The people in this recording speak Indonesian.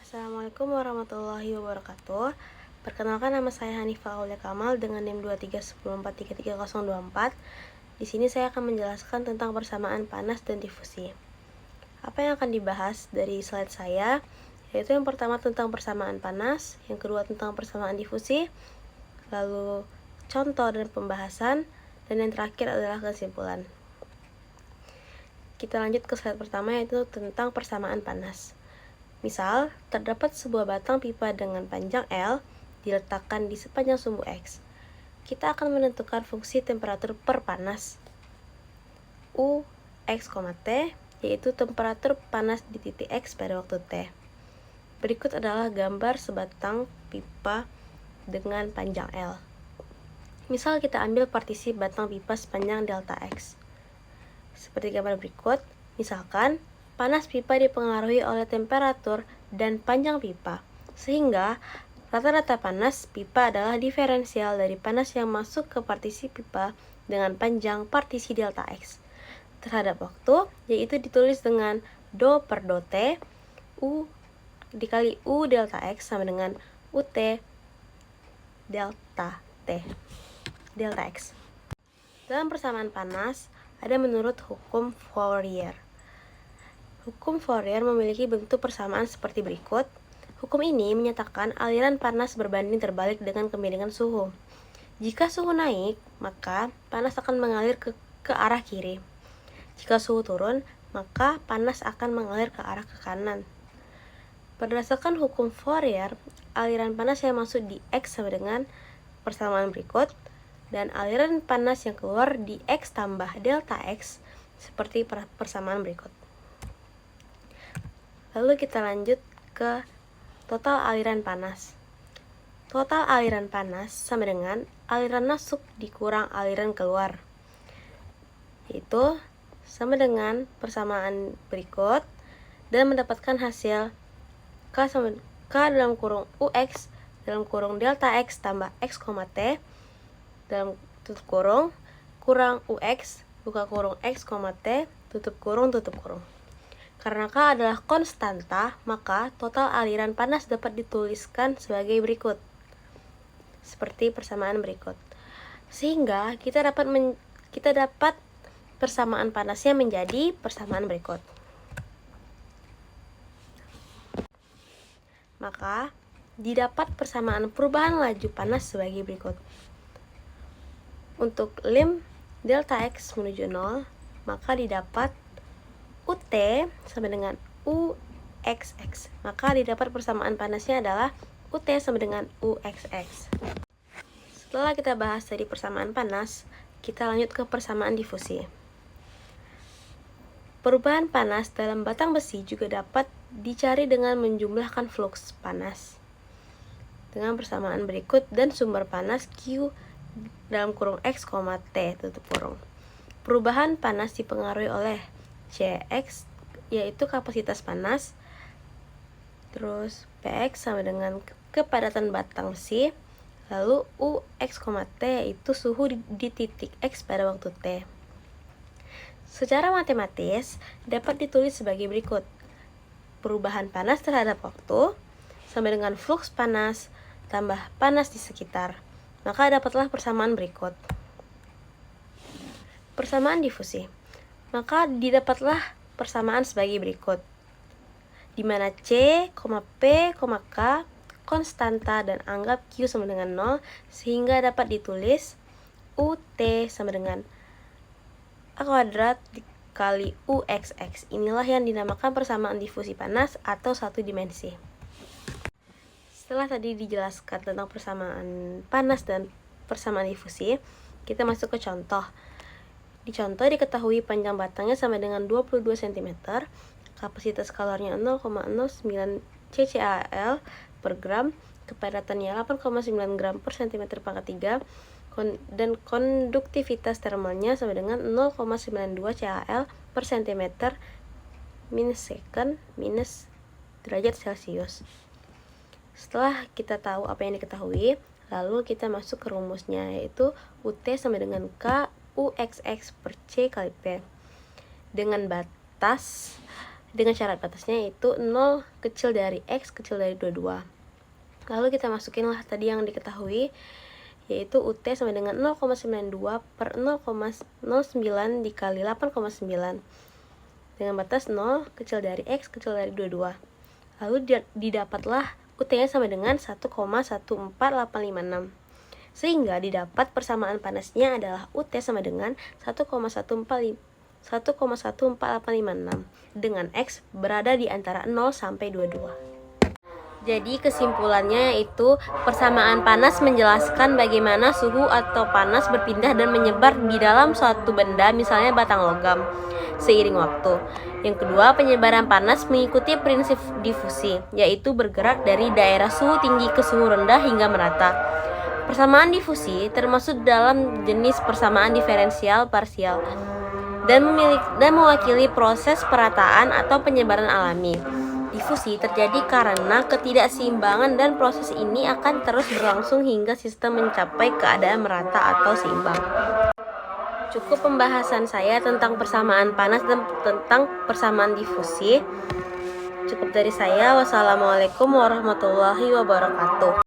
Assalamualaikum warahmatullahi wabarakatuh. Perkenalkan, nama saya Hanifah Aulia Kamal dengan NIM 231433024. Di sini saya akan menjelaskan tentang persamaan panas dan difusi. Apa yang akan dibahas dari slide saya, yaitu yang pertama tentang persamaan panas, yang kedua tentang persamaan difusi, lalu contoh dan pembahasan, dan yang terakhir adalah kesimpulan. Kita lanjut ke slide pertama, yaitu tentang persamaan panas. Misal, terdapat sebuah batang pipa dengan panjang L diletakkan di sepanjang sumbu X. Kita akan menentukan fungsi temperatur per panas U, X, T, yaitu temperatur panas di titik X pada waktu T. Berikut adalah gambar sebatang pipa dengan panjang L. Misal kita ambil partisi batang pipa sepanjang delta X. Seperti gambar berikut, misalkan panas pipa dipengaruhi oleh temperatur dan panjang pipa, sehingga rata-rata panas pipa adalah diferensial dari panas yang masuk ke partisi pipa dengan panjang partisi delta X terhadap waktu, yaitu ditulis dengan do per do T, U dikali U delta X sama dengan UT delta T, delta X. Dalam persamaan panas, ada menurut hukum Fourier. Hukum Fourier memiliki bentuk persamaan seperti berikut. Hukum ini menyatakan aliran panas berbanding terbalik dengan kemiringan suhu. Jika suhu naik, maka panas akan mengalir ke arah kiri. Jika suhu turun, maka panas akan mengalir ke arah ke kanan. Berdasarkan hukum Fourier, aliran panas yang masuk di X sama dengan persamaan berikut, dan aliran panas yang keluar di X tambah delta X seperti persamaan berikut. Lalu kita lanjut ke total aliran panas. Total aliran panas sama dengan aliran masuk dikurang aliran keluar, yaitu sama dengan persamaan berikut, dan mendapatkan hasil K dalam kurung UX dalam kurung delta X tambah X, T dalam tutup kurung kurang UX buka kurung X, T tutup kurung. Karena K adalah konstanta, maka total aliran panas dapat dituliskan sebagai berikut, seperti persamaan berikut. Sehingga kita dapat persamaan panasnya menjadi persamaan berikut. Maka didapat persamaan perubahan laju panas sebagai berikut. Untuk lim delta X menuju 0, maka didapat UT sama dengan UXX. Maka didapat persamaan panasnya adalah UT sama dengan UXX. Setelah kita bahas dari persamaan panas, kita lanjut ke persamaan difusi. Perubahan panas dalam batang besi juga dapat dicari dengan menjumlahkan fluks panas dengan persamaan berikut dan sumber panas Q dalam kurung X, T tutup kurung. Perubahan panas dipengaruhi oleh Cx, yaitu kapasitas panas, terus Px sama dengan kepadatan batang besi, lalu Ux, T yaitu suhu di titik X pada waktu T. Secara matematis dapat ditulis sebagai berikut. Perubahan panas terhadap waktu sama dengan fluks panas tambah panas di sekitar. Maka dapatlah persamaan berikut. Persamaan difusi. Maka didapatlah persamaan sebagai berikut, di mana C, P, K konstanta dan anggap Q sama dengan 0, sehingga dapat ditulis UT sama dengan A kuadrat dikali UXX. Inilah yang dinamakan persamaan difusi panas atau satu dimensi. Setelah tadi dijelaskan tentang persamaan panas dan persamaan difusi, kita masuk ke contoh. Di contoh diketahui panjang batangnya sama dengan 22 cm, kapasitas kalornya 0,09 ccal per gram, kepadatannya 8,9 gram per cm pangkat 3, dan konduktivitas termalnya sama dengan 0,92 CAL per cm minus second minus derajat Celcius. Setelah kita tahu apa yang diketahui, lalu kita masuk ke rumusnya, yaitu UT sama dengan K UXX per C kali P dengan batas dengan syarat batasnya yaitu 0 kecil dari X kecil dari 22. Lalu kita masukinlah tadi yang diketahui, yaitu UT sama dengan 0,92 per 0,09 dikali 8,9 dengan batas 0 kecil dari X kecil dari 22. Lalu didapatlah UT-nya sama dengan 1,14856. Sehingga didapat persamaan panasnya adalah UT sama dengan 1,14856 dengan X berada di antara 0 sampai 22. Jadi kesimpulannya yaitu persamaan panas menjelaskan bagaimana suhu atau panas berpindah dan menyebar di dalam suatu benda, misalnya batang logam, seiring waktu. Yang kedua, penyebaran panas mengikuti prinsip difusi, yaitu bergerak dari daerah suhu tinggi ke suhu rendah hingga merata. Persamaan difusi termasuk dalam jenis persamaan diferensial parsial dan mewakili proses perataan atau penyebaran alami. Difusi terjadi karena ketidakseimbangan dan proses ini akan terus berlangsung hingga sistem mencapai keadaan merata atau seimbang. Cukup pembahasan saya tentang persamaan panas dan tentang persamaan difusi. Cukup dari saya. Wassalamualaikum warahmatullahi wabarakatuh.